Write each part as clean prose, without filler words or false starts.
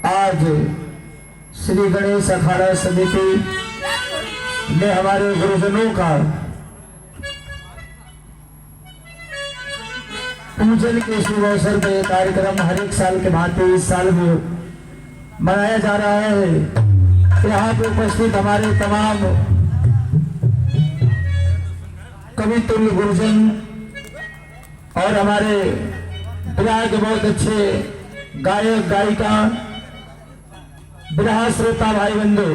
आज श्री गणेश अखाड़ा समिति ने हमारे गुरुजनों का पूजन के शुभ अवसर पे कार्यक्रम हर एक साल के भांति इस साल भी मनाया जा रहा है। यहाँ पे उपस्थित हमारे तमाम कवितुल्य गुरुजन और हमारे विराह के बहुत अच्छे गायक गायिका विराह श्रोता भाई बंधु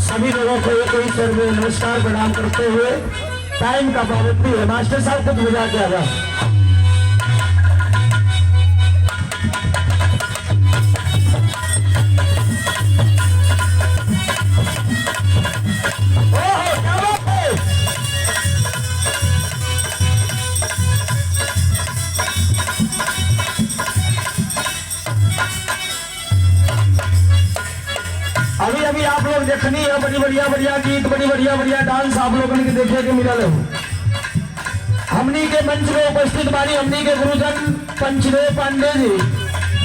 सभी लोगों को एक ही स्वर में नमस्कार प्रणाम करते हुए टाइम का पाबंदी है। मास्टर साहब कुछ बुझा के आगा अभी अभी आप लोग देखनी है बड़ी बढ़िया गीत बड़ी बढ़िया डांस आप लोगों ने देखे के मिलल हो। हमनी के मंच में उपस्थित बानी हमनी के गुरुजन पंचदेव पांडे जी।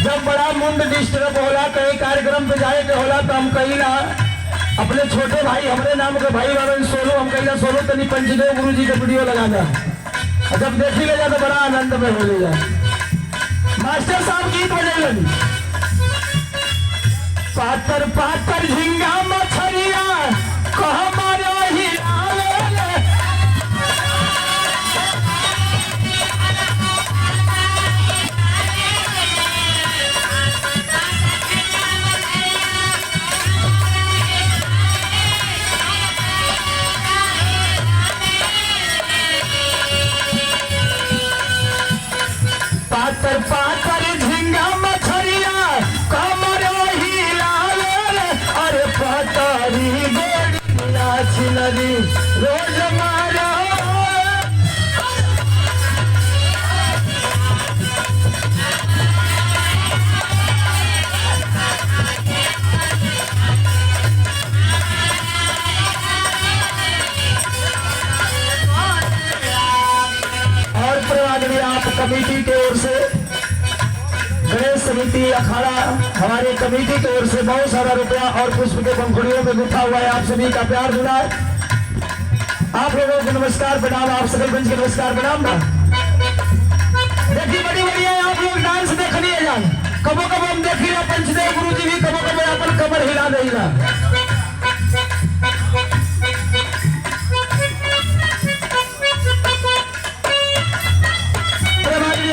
जब बड़ा मुंड डिस्टर्ब होला कहीं कार्यक्रम पे जाए के होला तो हम कहिला अपने छोटे भाई हमारे नाम के भाई बाबन सोनू हम कहिला सोनू तनी पंचदेव गुरु जी का वीडियो लगाना। जब देखी ले जा तो बड़ा आनंद में हो ले जाए। मास्टर साहब गीत बजेलन पातर पातर झिंगा मछरिया कह मारो ही पातर पातर झिंगा मछरिया कह मारो ही पतारी गोड़िया छिलरी रोज मारो और प्रवादी आप कमेटी की ओर से गणेश समिति अखाड़ा हमारे कमेटी की ओर से बहुत सारा रुपया और पुष्प के पंखुड़ियों में गुथा हुआ है। आप सभी का प्यार जुड़ा है। आप लोगों को नमस्कार प्रणाम। आप सकल पंच के नमस्कार प्रणाम ना देखिए बड़ी बढ़िया आप लोग डांस देखनी है जान कबो कबो हम देखी रहे पंचदेव गुरु जी भी कबो कबो अपन कमर हिला देगा।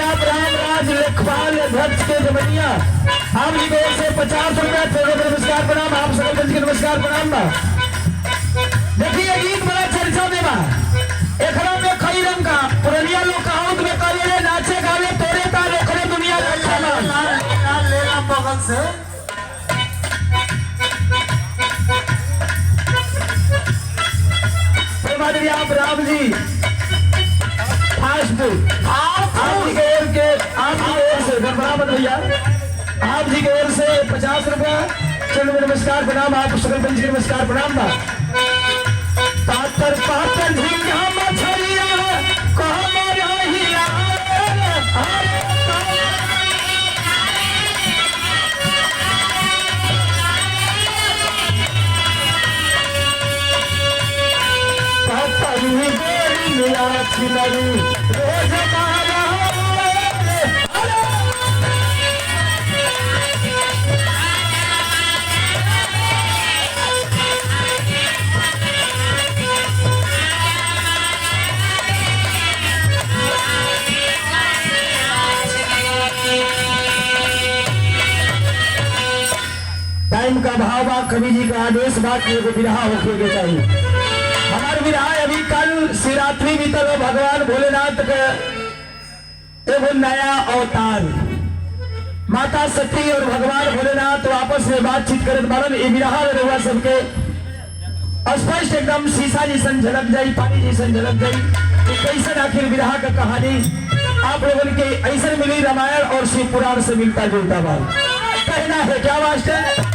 आप रामराज लेखपाल अध्यक्ष के जमनिया आप जी को से 50 रुपया नमस्कार प्रणाम। आप सकल पंच के नमस्कार प्रणाम बा। देखिए गीत बड़ा चर्चा में बा एकरा में कई रंग का पुरनिया लोग कहावत में कहले नाचे गावे तोरे का लेखरे दुनिया का खाना लेला बगल से प्रेमादेवी आप राम जी फास्ट भैया आप जी की ओर से 50 रुपया चलो नमस्कार प्रणाम। आप सकल पंच के नमस्कार प्रणाम बा। पातर पातर झिंगा मछरिया कह मारो हिला पतारी गोड़िया छिलरी रोज मारो टाइम का भाव बा कवि जी का आदेश बा कि एगो विरहा होके के चाहिए। हमारे विरहा अभी कल शिवरात्रि बीतल भगवान भोलेनाथ के एगो नया अवतार माता सती और भगवान भोलेनाथ आपस में बातचीत करत बारन। ये विरहा रहुआ सबके स्पष्ट एकदम शीशा जैसन झलक जाई पानी जैसन झलक जाई। कैसे आखिर विरहा का कहानी आप लोगों के ऐसे मिली रामायण और शिव पुराण से मिलता जुलता बात कहना है क्या मास्टर।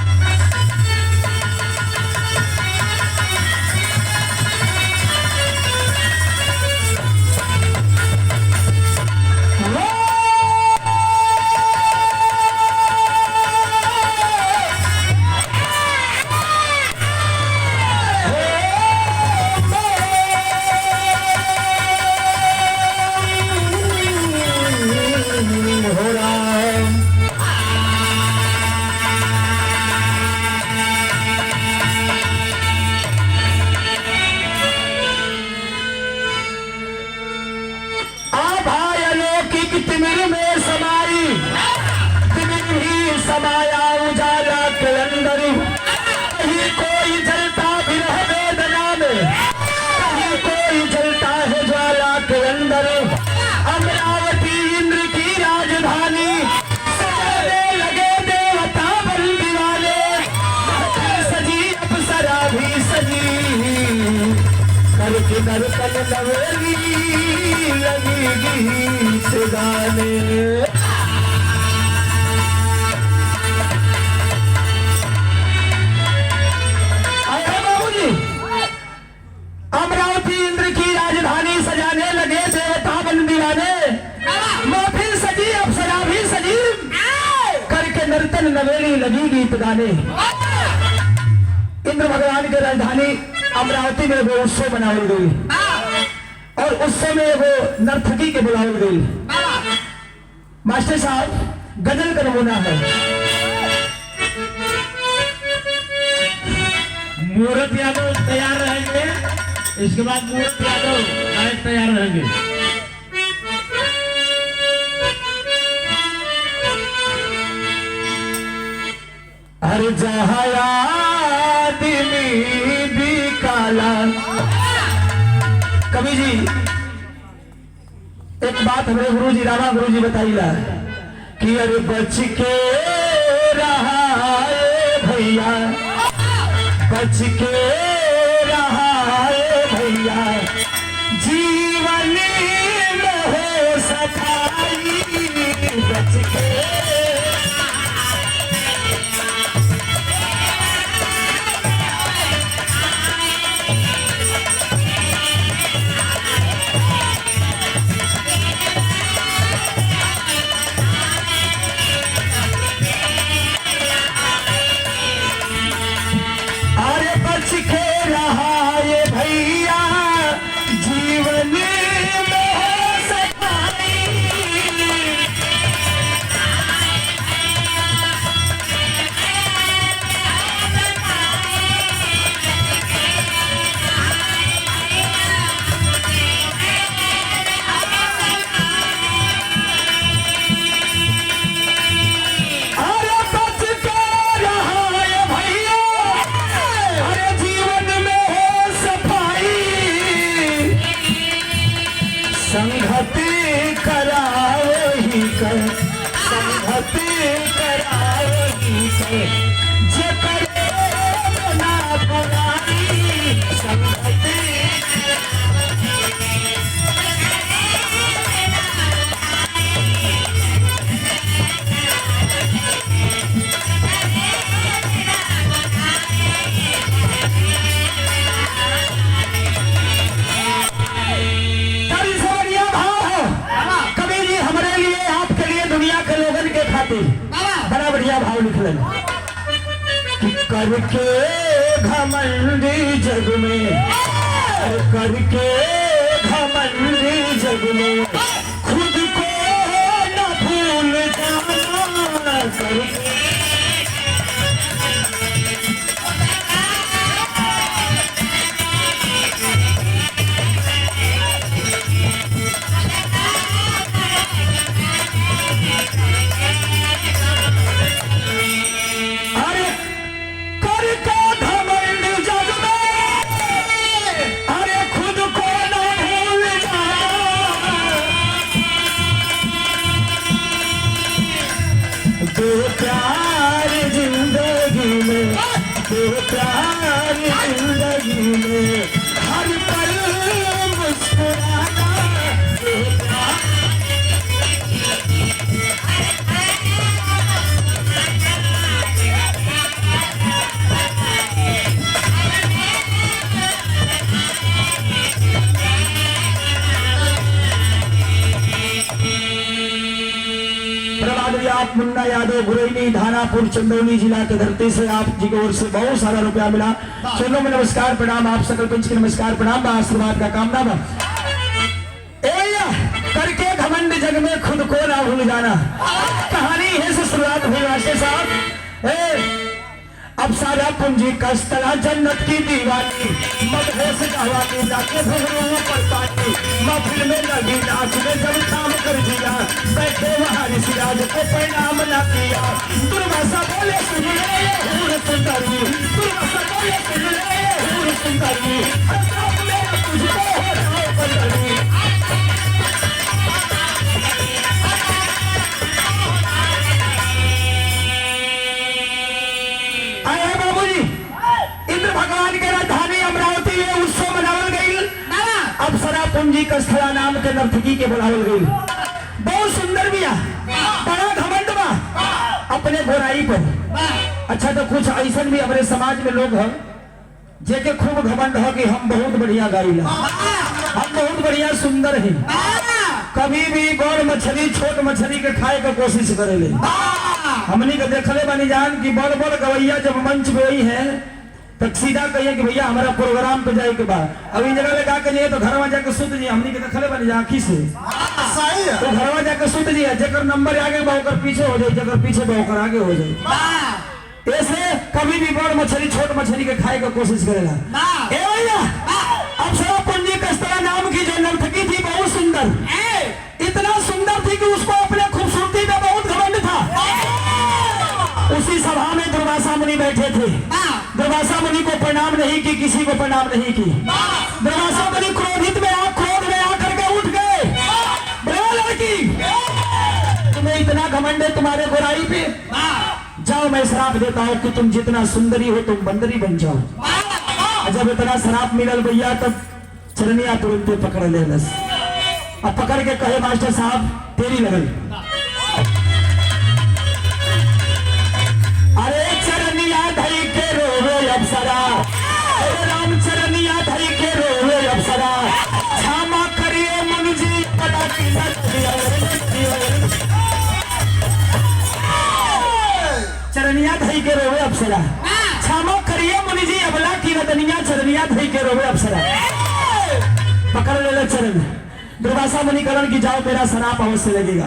समाई दिन ही समाया उजाला के अंदर कहीं कोई जलता विरह वेदना में कहीं कोई जलता है ज्वाला के अंदर अमरावती इंद्र की राजधानी सजाने लगे देवता बन दीवाने सजी अप्सरा भी सजी करके दर्पण नवेली लगी गीत गाने। अमरावती इंद्र की राजधानी सजाने लगे देवता बन दीवाने महफिल सजी अप्सरा भी सजी करके नर्तन नवेली लगी गीत गाने। इंद्र भगवान की राजधानी अमरावती में वो उत्सव मनाई गई और उत्सव में वो नर्तकी के बुलाई गई। मास्टर साहब गजल का नमूना है। मूर्त यादव तैयार रहेंगे, इसके बाद मूर्त यादव गायक तैयार रहेंगे। हर जहाँ आदमी भी काला। कवि जी एक बात हमारे गुरु जी रामा गुरु जी बताइला कि अरे बच के रहा है भैया बच के रहा है भैया जीवन में हो सफाई बच के। संगति कराओ ही कर संगति कराओ ही कर जे करे ना बुराई संगति। बड़ा बढ़िया भाव लिखलन कि करके घमंडी जग में करके घमंडी जग में खुद को न भूल जाना करके। प्यार जिंदगी में प्यार जिंदगी में हर पल मुस्कुराना आप मुन्ना यादव गुरैनी धानापुर चंदौली जिला के धरती से आप जी की ओर से बहुत सारा रुपया मिला। चलो में नमस्कार प्रणाम आप सकल पंच के नमस्कार प्रणाम आशीर्वाद का कामना बा। करके घमंड जग में खुद को ना भूल जाना कहानी है से शुरुआत हुई मास्टर साहब। अब सारा पूंजी कस्तरा जन्नत की दीवानी मदहोश जवानी जाके भगवान पर पानी महफिल में लगी नाच में जब काम कर दिया बैठे वहां ऋषिराज को परिणाम न किया दुर्वासा बोले सुन ले ये हूर सुंदरी दुर्वासा बोले सुन ले ये हूर सुंदरी अल्लाह मेरा तुझको हो जाओ बंदरी पूंजी कस्थला नाम के नर्तकी के बुलावल गई बहुत सुंदर बिया बड़ा घमंड बा अपने गोराई पर। अच्छा तो कुछ ऐसा भी हमारे समाज में लोग हैं जेके खूब घमंड है कि हम बहुत बढ़िया गाइला हम बहुत बढ़िया सुंदर हैं कभी भी बड़ मछली छोट मछली के खाए के कोशिश करेले हमनी के देखले बनी जान कि बड़ बड़ गवैया जब मंच पे हुई है तो सीधा कहिए कि भैया हमारा प्रोग्राम पे जाए के बाद अब इन जगह लगा के जाइए तो घर में जाके सुत जी हमनी के देखले बनी आँखी से तो घर में जाके सुत जी जकर नंबर आगे बहुकर पीछे हो जाए जकर पीछे बहुकर आगे हो जाए ऐसे कभी भी बड़ मछली छोट मछली के खाए का कोशिश करेगा ए भैया अब सारा पूंजी कस्तरा नाम की जो नर्तकी थी बहुत सुंदर इतना सुंदर थी कि उसको अपने खूबसूरती में बहुत घमंड था। उसी सभा में दुर्वासा मुनि बैठे थे दुर्वासा मुनि को प्रणाम नहीं की किसी को प्रणाम नहीं की दुर्वासा मुनि क्रोध में आकर के उठ गए बोले लड़की तुम्हें इतना घमंड है तुम्हारे गोराई पे जाओ मैं श्राप देता हूँ कि तुम जितना सुंदरी हो तुम बंदरी बन जाओ। जब इतना श्राप मिलल भैया तब चरनिया तुरंत पकड़ ले बस अब पकड़ के कहे मास्टर साहब तेरी लगल अरे चरनिया धई के रोवे अप्सरा अरे राम चरनिया धई के रोवे अप्सरा क्षमा करिए मुनि जी पता की चरनिया धई के रोवे अप्सरा क्षमा करिए मुनि जी अबला की रतनिया चरनिया धई के रोवे अप्सरा पकड़ ले चरण दुर्वासा मुनि करण की जाओ मेरा शराप अवश्य लगेगा।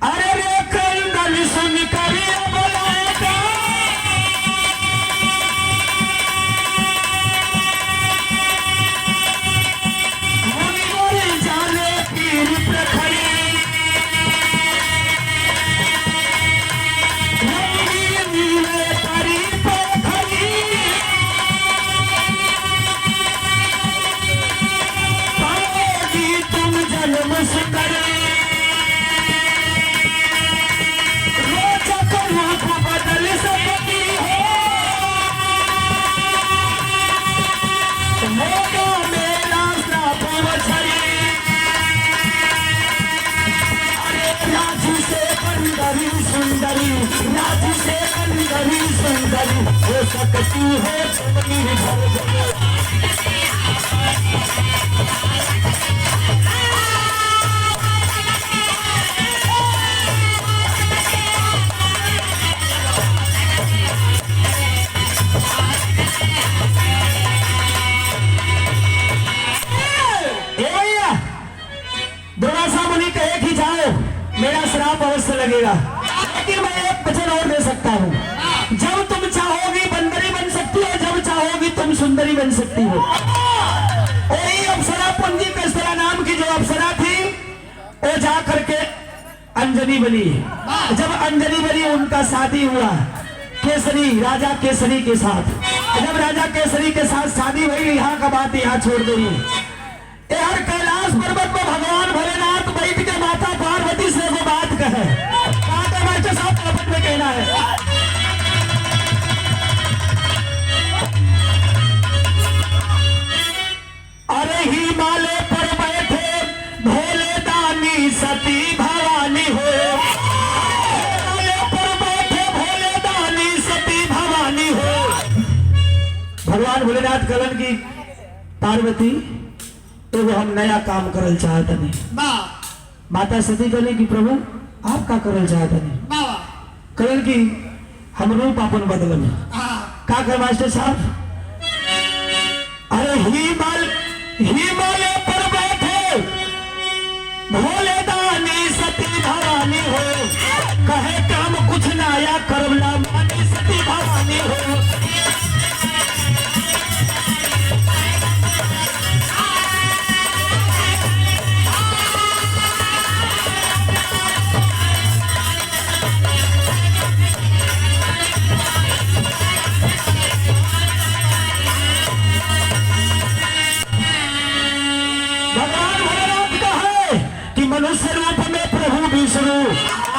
अरे रे कंदल सुन करिए हो सकती है दुर्वासा मुनि कहे कि जाओ मेरा श्राप अवश्य लगेगा लेकिन मैं एक वचन और दे सकता हूँ जब तुम चाहोगी बंदरी बन सकती हो जब चाहोगी तुम सुंदरी बन सकती हो। वही अप्सरा पूंजी कस्तरा नाम की जो अप्सरा थी वो जा करके अंजनी बनी जब अंजनी बनी उनका शादी हुआ केसरी राजा केसरी के साथ जब राजा केसरी के साथ शादी हुई यहाँ का बात यहाँ छोड़ दी हर कैलाश पर्वत पर भगवान भोलेनाथ बैठ के माता पार्वती से वो बात कहे मास्टर साहब पर्वत में कहना है अरे हिमालय पर बैठे भोले दानी सती भवानी हो हिमालय पर बैठे भोले दानी सती भवानी हो। भगवान भोलेनाथ कलन की पार्वती तो हम नया काम करल चाहते नहीं माता सती कहने की प्रभु आप का करल चाहते नहीं कहन की हम रूप अपन बदलन का कर मास्टर साहब अरे हिमालय पर बैठे भोले दानी सती भवानी हो कहे काम कुछ नया करवला मानी सती भवानी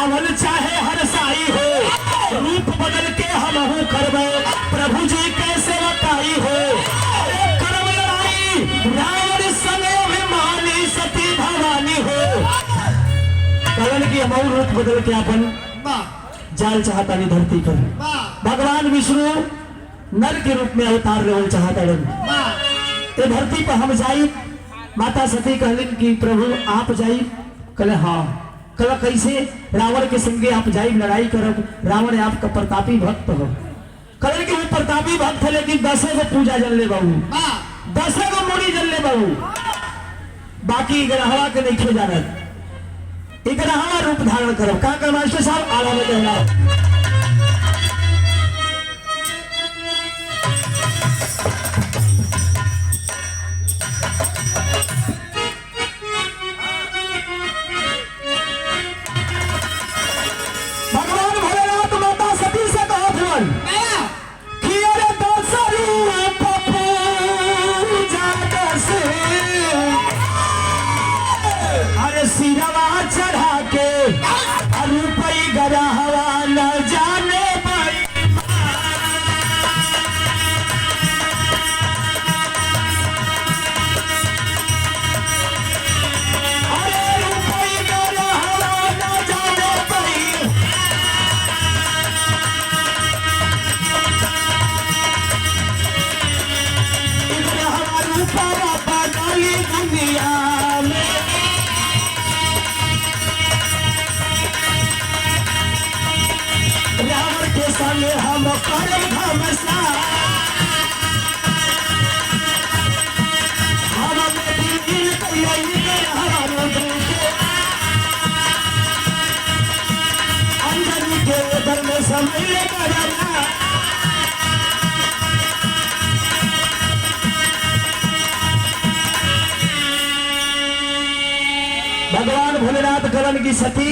रावण चाहे हर साई हो, रूप बदल के हमहू करबे, प्रभु जी कैसे बताई हो। करब लड़ाई रावण संगे अभिमानी सती भवानी हो। कलन की हमहू रूप बदल के अपन जाल चाहता नहीं धरती पर। भगवान विष्णु नर के रूप में अवतार लेवल चाहता ये धरती पर हम जाई। माता सती कहलिन कि प्रभु आप जाई। कहले हाँ। कहला कैसे? रावण के संगे आप जाई लड़ाई करब। रावण आपका प्रतापी भक्त हो। कहले कि वो प्रतापी भक्त है लेकिन 10 गो पूजा जल ले बाबू, 10 गो मुड़ी जल ले बाबू, बाकी ग्रहवा के नहीं खे जानत। ग्रहवा रूप धारण करब। का कर मास्टर साहब आला में कहला सिरवा चढ़ा के रुपई गरहवा न जाने भाई। अरे रुपई गरहवा न जाने भाई। गरहवा रूपवा बदली दुनिया में। रावण के संग हम करब घमसान, हम दिल अंजनी के उधर में समय करना। भगवान भोलेनाथ करण की सती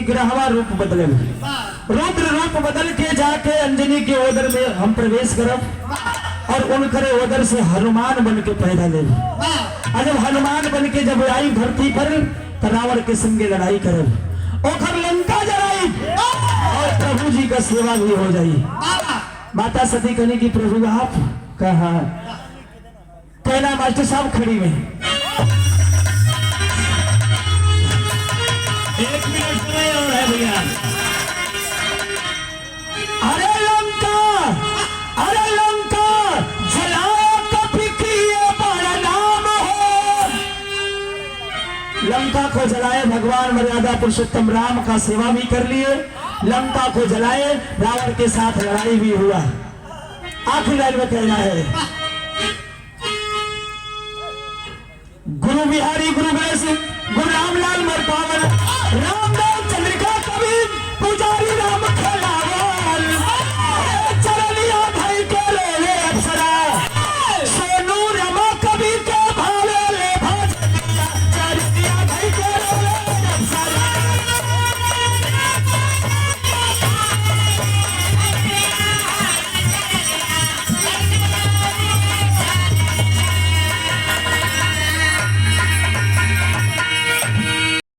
ग्रहवा रूप बदले, रुद्र रूप बदल के जाके अंजनी के ओदर में हम प्रवेश करब और उनके ओदर से हनुमान बन के पैदा ले। जब हनुमान बन के जब आई धरती पर तो रावण के संगे लड़ाई करब, ओखर लंका जलाई और प्रभु जी का सेवा भी हो जाई। माता सती कहने की प्रभु आप कहा कहना मास्टर साहब खड़ी में 1 मिनट समय और है भैया। अरे लंका जलाओ कभी किए बड़ा नाम हो। लंका को जलाए भगवान मर्यादा पुरुषोत्तम राम का सेवा भी कर लिए, लंका को जलाए, रावण के साथ लड़ाई भी हुआ। आखिरी लाइन में कहना है गुरु बिहारी गुरु गणेश गुरु रामलाल मरपावन राम